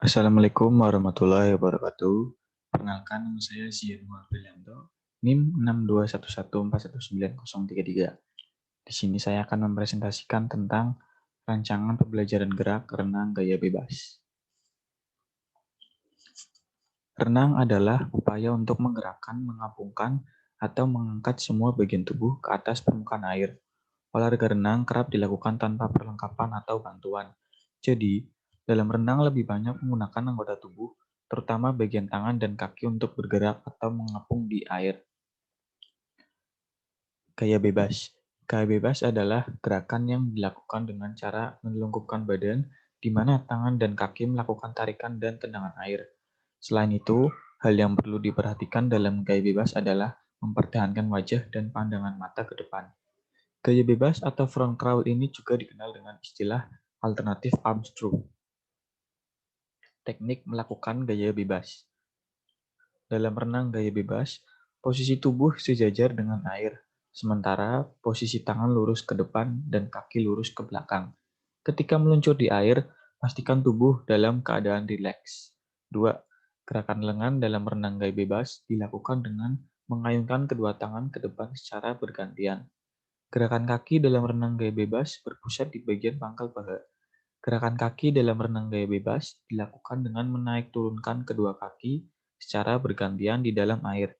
Assalamualaikum warahmatullahi wabarakatuh. Perkenalkan, nama saya Zianwar Brilianto, NIM 621141933. Di sini saya akan mempresentasikan tentang rancangan pembelajaran gerak renang gaya bebas. Renang adalah upaya untuk menggerakkan, mengapungkan, atau mengangkat semua bagian tubuh ke atas permukaan air. Olahraga renang kerap dilakukan tanpa perlengkapan atau bantuan. Jadi, dalam renang lebih banyak menggunakan anggota tubuh, terutama bagian tangan dan kaki untuk bergerak atau mengapung di air. Gaya bebas. Gaya bebas adalah gerakan yang dilakukan dengan cara menelungkupkan badan, di mana tangan dan kaki melakukan tarikan dan tendangan air. Selain itu, hal yang perlu diperhatikan dalam gaya bebas adalah mempertahankan wajah dan pandangan mata ke depan. Gaya bebas atau front crawl ini juga dikenal dengan istilah alternatif arm stroke. Teknik melakukan gaya bebas. Dalam renang gaya bebas, posisi tubuh sejajar dengan air, sementara posisi tangan lurus ke depan dan kaki lurus ke belakang. Ketika meluncur di air, pastikan tubuh dalam keadaan rileks. 2. Gerakan lengan dalam renang gaya bebas dilakukan dengan mengayunkan kedua tangan ke depan secara bergantian. Gerakan kaki dalam renang gaya bebas berpusat di bagian pangkal paha. Gerakan kaki dalam renang gaya bebas dilakukan dengan menaik turunkan kedua kaki secara bergantian di dalam air.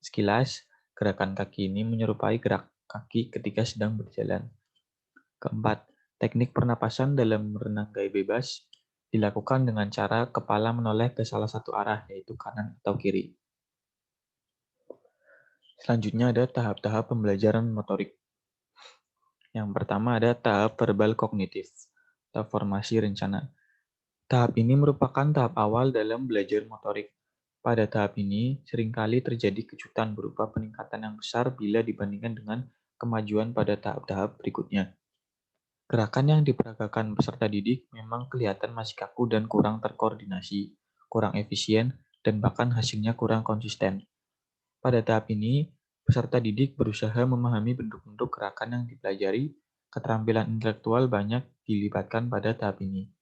Sekilas, gerakan kaki ini menyerupai gerak kaki ketika sedang berjalan. Keempat, teknik pernapasan dalam renang gaya bebas dilakukan dengan cara kepala menoleh ke salah satu arah, yaitu kanan atau kiri. Selanjutnya ada tahap-tahap pembelajaran motorik. Yang pertama ada tahap verbal kognitif atau formasi rencana. Tahap ini merupakan tahap awal dalam belajar motorik. Pada tahap ini, seringkali terjadi kejutan berupa peningkatan yang besar bila dibandingkan dengan kemajuan pada tahap-tahap berikutnya. Gerakan yang diperagakan peserta didik memang kelihatan masih kaku dan kurang terkoordinasi, kurang efisien, dan bahkan hasilnya kurang konsisten. Pada tahap ini, peserta didik berusaha memahami bentuk-bentuk gerakan yang dipelajari, keterampilan intelektual banyak dilibatkan pada tahap ini.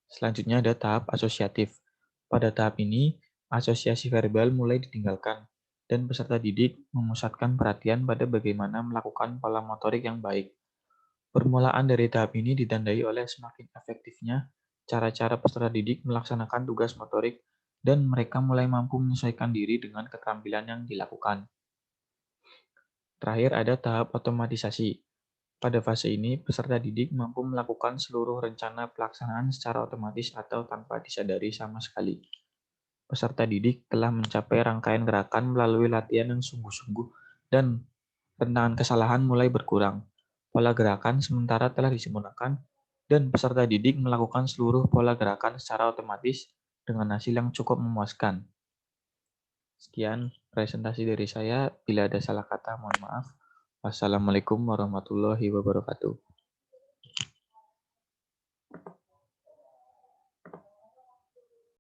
Selanjutnya ada tahap asosiatif. Pada tahap ini, asosiasi verbal mulai ditinggalkan, dan peserta didik memusatkan perhatian pada bagaimana melakukan pola motorik yang baik. Permulaan dari tahap ini ditandai oleh semakin efektifnya cara-cara peserta didik melaksanakan tugas motorik, dan mereka mulai mampu menyesuaikan diri dengan keterampilan yang dilakukan. Terakhir ada tahap otomatisasi. Pada fase ini, peserta didik mampu melakukan seluruh rencana pelaksanaan secara otomatis atau tanpa disadari sama sekali. Peserta didik telah mencapai rangkaian gerakan melalui latihan yang sungguh-sungguh dan rentangan kesalahan mulai berkurang. Pola gerakan sementara telah disempurnakan dan peserta didik melakukan seluruh pola gerakan secara otomatis dengan hasil yang cukup memuaskan. Sekian presentasi dari saya. Bila ada salah kata, mohon maaf. Wassalamualaikum warahmatullahi wabarakatuh.